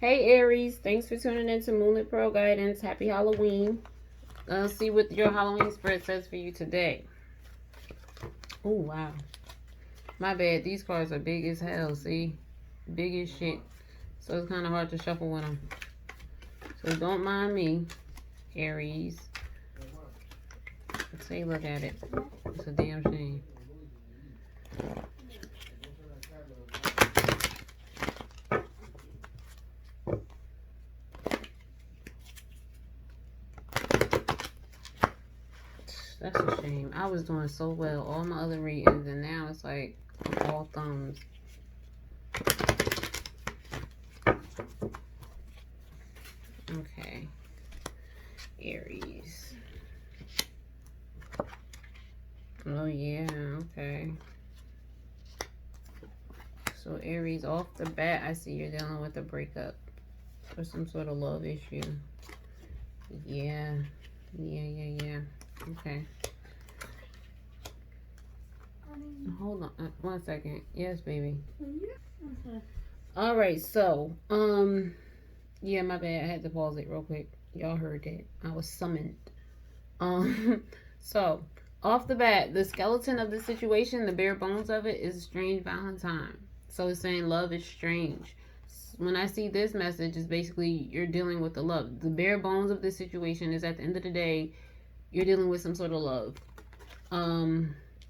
Hey Aries, thanks for tuning in to Moonlit Pearl Guidance. Happy Halloween. Let's see what your Halloween spread says for you today. Oh wow. My bad. These cards are big as hell, see? Big as shit. So it's kind of hard to shuffle with them. So don't mind me, Aries. Let's take a look at it. It's a damn shame. That's a shame. I was doing so well. All my other readings, and now it's like all thumbs. Okay. Aries. Oh, yeah. Okay. So, Aries, off the bat, I see you're dealing with a breakup or some sort of love issue. Yeah. Yeah. Okay. Hold on 1 second. Yes, baby. Okay. All right. So, yeah, my bad. I had to pause it real quick. Y'all heard that. I was summoned. So off the bat, the skeleton of the situation, the bare bones of it, is strange Valentine. So it's saying love is strange. When I see this message, it's basically you're dealing with the love. The bare bones of this situation is at the end of the day, you're dealing with some sort of love.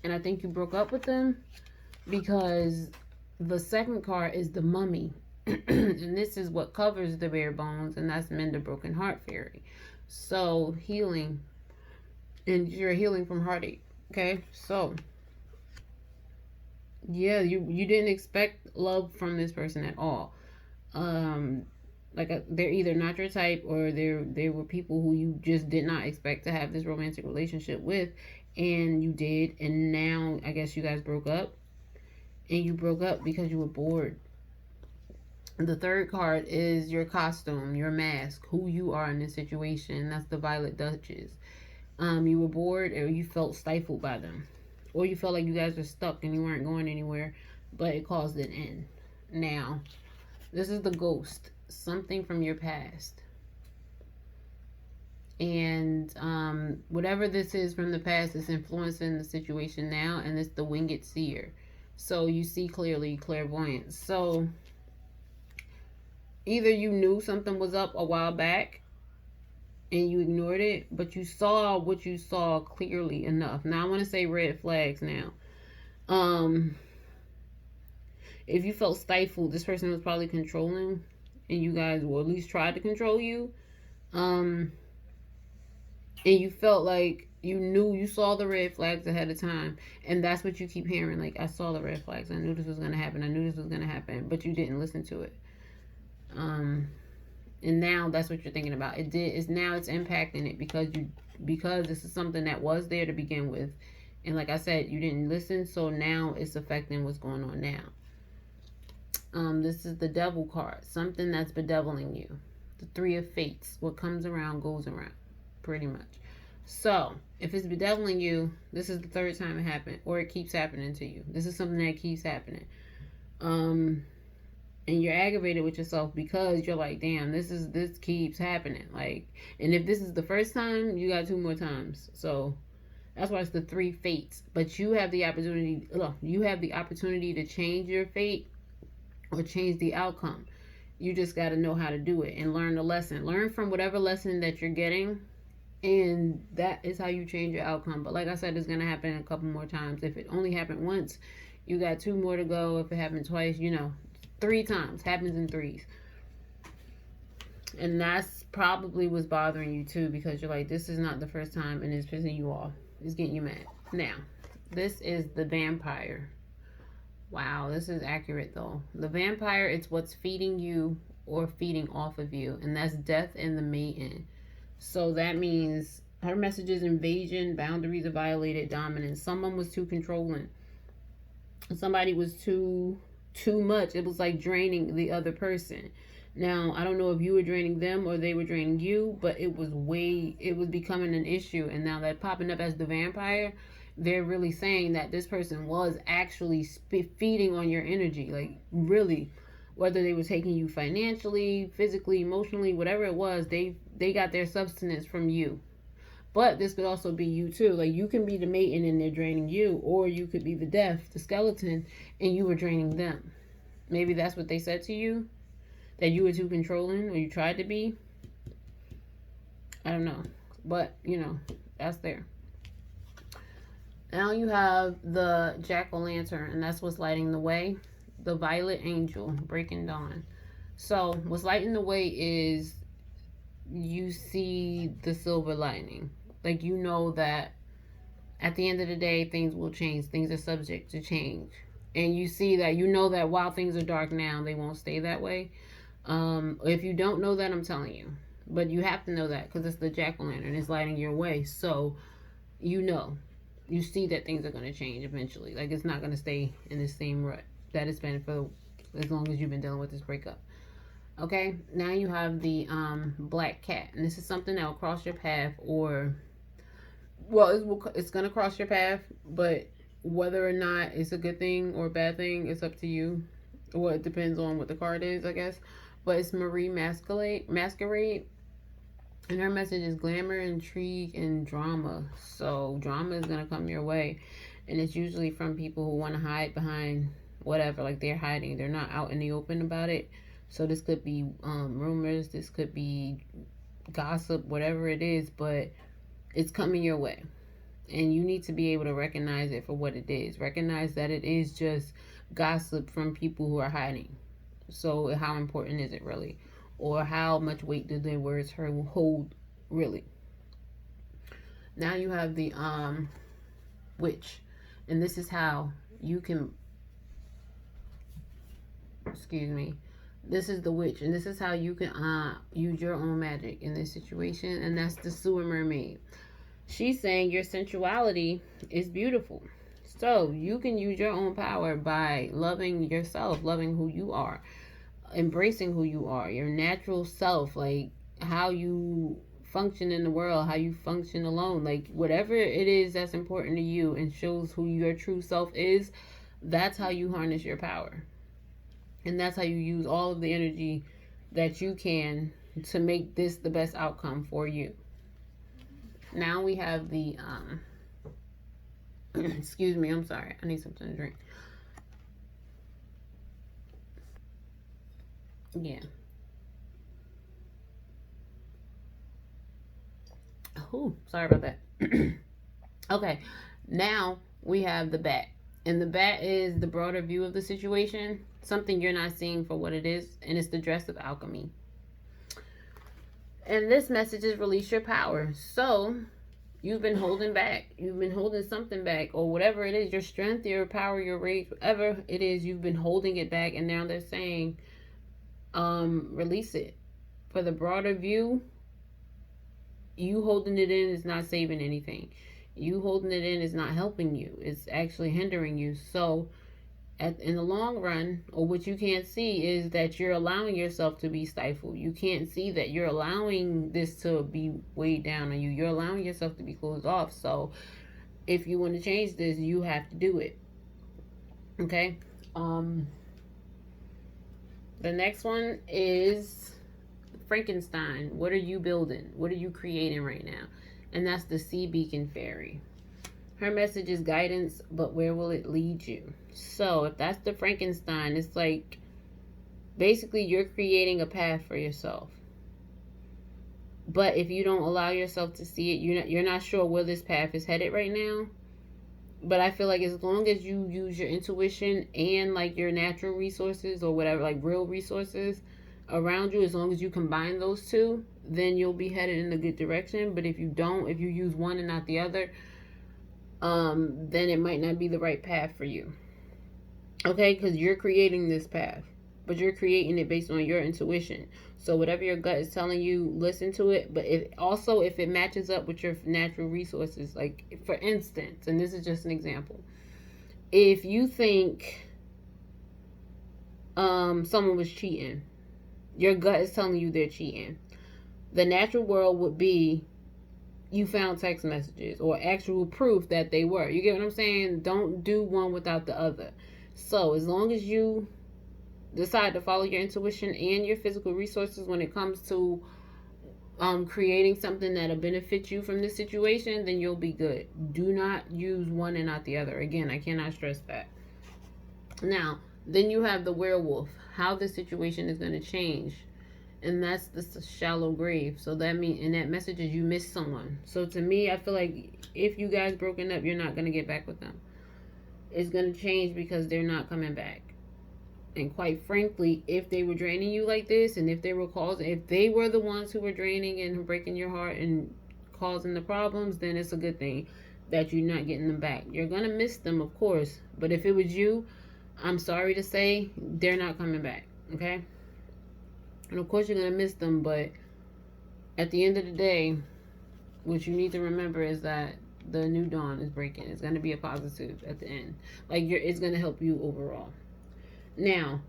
And I think you broke up with them because the second card is the mummy. And this is what covers the bare bones, and that's Mend a Broken Heart Fairy. So healing, and you're healing from heartache. Okay, so yeah, you didn't expect love from this person at all. They're either not your type, or they were people who you just did not expect to have this romantic relationship with, and you did, and now I guess you guys broke up, and you broke up because you were bored. The third card is your costume, your mask, who you are in this situation. That's the Violet Duchess. You were bored, or you felt stifled by them, or you felt like you guys were stuck and you weren't going anywhere, but it caused an end. Now, this is the ghost, something from your past. And whatever this is from the past is influencing the situation now, and it's the winged seer. So you see clearly, clairvoyance. So either you knew something was up a while back and you ignored it, but you saw what you saw clearly enough. Now I want to say red flags now. If you felt stifled, this person was probably controlling, and you guys, or at least tried to control you. And you felt like you saw the red flags ahead of time, and that's what you keep hearing. Like, I saw the red flags. I knew this was gonna happen. I knew this was gonna happen, but you didn't listen to it. And now that's what you're thinking about. It's now it's impacting it because this is something that was there to begin with, and like I said, you didn't listen, so now it's affecting what's going on now. This is the devil card, something that's bedeviling you. The Three of Fates, what comes around goes around, pretty much. So if it's bedeviling you, this is the third time it happened, or it keeps happening to you. This is something that keeps happening. And you're aggravated with yourself because you're like, damn, this keeps happening. Like, and if this is the first time, you got two more times. So that's why it's the three fates. But you have the opportunity. Look, you have the opportunity to change your fate or change the outcome. You just got to know how to do it and learn the lesson. Learn from whatever lesson that you're getting, and that is how you change your outcome. But like I said, it's gonna happen a couple more times. If it only happened once, you got two more to go. If it happened twice, 3 times. Happens in threes. And that's probably what's bothering you too, because you're like, this is not the first time, and it's pissing you off. It's getting you mad. Now, this is the vampire. Wow, this is accurate though. The vampire, it's what's feeding you or feeding off of you, and that's death in the mating. So that means her message is invasion, boundaries are violated, dominance. Someone was too controlling. Somebody was too much. It was like draining the other person. Now, I don't know if you were draining them or they were draining you, but it was becoming an issue. And now that popping up as the vampire, they're really saying that this person was actually feeding on your energy. Like, really whether they were taking you financially, physically, emotionally, whatever it was, they got their substance from you. But this could also be you too. Like, you can be the maiden and they're draining you, or you could be the death, the skeleton, and you were draining them. Maybe that's what they said to you, that you were too controlling, or you tried to be. I don't know. But, that's there. Now you have the jack-o'-lantern, and that's what's lighting the way. The violet angel, breaking dawn. So what's lighting the way is you see the silver lining. Like, you know that at the end of the day, things will change. Things are subject to change. And you see that, that while things are dark now, they won't stay that way. If you don't know that, I'm telling you. But you have to know that because it's the jack-o'-lantern. It's lighting your way. So, you see that things are going to change eventually. Like, it's not going to stay in the same rut that it's been for as long as you've been dealing with this breakup. Okay, now you have the black cat. And this is something that will cross your path, or, well, it's going to cross your path, but whether or not it's a good thing or a bad thing, it's up to you. Well, it depends on what the card is, I guess. But it's Marie Masquerade. And her message is glamour, intrigue, and drama. So drama is going to come your way. And it's usually from people who want to hide behind whatever. Like, they're hiding. They're not out in the open about it. So this could be rumors. This could be gossip, whatever it is. But it's coming your way. And you need to be able to recognize it for what it is. Recognize that it is just gossip from people who are hiding. So how important is it really? Or how much weight do their words hold really? Now you have the witch. And this is how you can, this is the witch. And this is how you can use your own magic in this situation. And that's the sewer mermaid. She's saying your sensuality is beautiful. So you can use your own power by loving yourself, loving who you are, embracing who you are, your natural self, like how you function in the world, how you function alone, like whatever it is that's important to you and shows who your true self is, that's how you harness your power. And that's how you use all of the energy that you can to make this the best outcome for you. Now we have the, excuse me, I'm sorry. I need something to drink. Yeah. Oh, sorry about that. Okay. Now we have the bat. And the bat is the broader view of the situation. Something you're not seeing for what it is. And it's the dress of alchemy. And this message is release your power. So you've been holding back. You've been holding something back, or whatever it is, your strength, your power, your rage, whatever it is, you've been holding it back. And now they're saying, release it. For the broader view, you holding it in is not saving anything. You holding it in is not helping you. It's actually hindering you. So in the long run, or what you can't see, is that you're allowing yourself to be stifled. You can't see that you're allowing this to be weighed down on you. You're allowing yourself to be closed off. So if you want to change this, you have to do it. Okay? The next one is Frankenstein. What are you building? What are you creating right now? And that's the Sea Beacon Fairy. Her message is guidance, but where will it lead you? So if that's the Frankenstein, it's like basically you're creating a path for yourself. But if you don't allow yourself to see it, you're not sure where this path is headed right now. But I feel like as long as you use your intuition and like your natural resources or whatever, like real resources around you, as long as you combine those two, then you'll be headed in a good direction. But if you don't, if you use one and not the other, then it might not be the right path for you. Okay, because you're creating this path, but you're creating it based on your intuition. So whatever your gut is telling you, listen to it. But if it matches up with your natural resources, like for instance, and this is just an example, if you think someone was cheating, your gut is telling you they're cheating. The natural world would be you found text messages or actual proof that they were. You get what I'm saying? Don't do one without the other. So as long as you decide to follow your intuition and your physical resources when it comes to creating something that'll benefit you from this situation, then you'll be good. Do not use one and not the other. Again, I cannot stress that. Now, then you have the werewolf, how the situation is going to change. And that's the shallow grave. So that means, and that message is you miss someone. So to me, I feel like if you guys broken up, you're not going to get back with them. It's going to change because they're not coming back. And quite frankly, if they were draining you like this, and if they were the ones who were draining and breaking your heart and causing the problems, then it's a good thing that you're not getting them back. You're going to miss them, of course. But if it was you, I'm sorry to say, they're not coming back. Okay? And of course you're going to miss them, but at the end of the day, what you need to remember is that the new dawn is breaking. It's going to be a positive at the end. Like, it's going to help you overall. Now,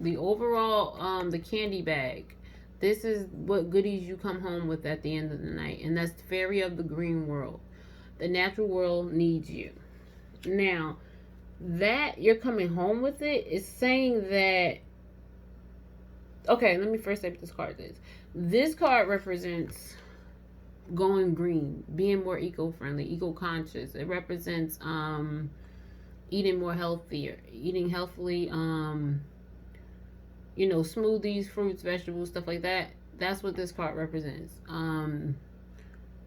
the overall, the candy bag. This is what goodies you come home with at the end of the night. And that's the fairy of the green world. The natural world needs you. Now, that you're coming home with it is saying that, okay, let me first say what this card is. This card represents going green, being more eco-friendly, eco-conscious. It represents eating more healthier, eating healthily, smoothies, fruits, vegetables, stuff like that. That's what this card represents.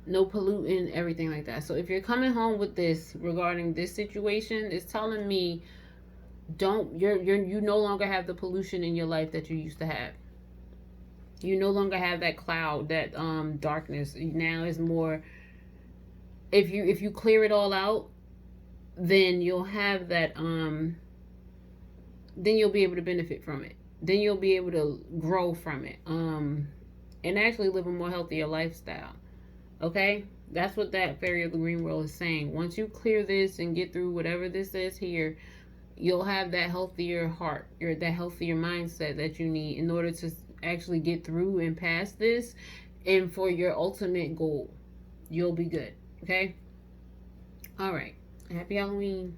No polluting, everything like that. So if you're coming home with this regarding this situation, it's telling me you no longer have the pollution in your life that you used to have. You no longer have that cloud, that darkness. Now is more, if you clear it all out, then you'll have that then you'll be able to benefit from it. Then you'll be able to grow from it. And actually live a more healthier lifestyle. Okay? That's what that fairy of the green world is saying. Once you clear this and get through whatever this is here, you'll have that healthier heart, or that healthier mindset that you need in order to actually get through and past this, and for your ultimate goal. You'll be good. Okay? All right. Happy Halloween.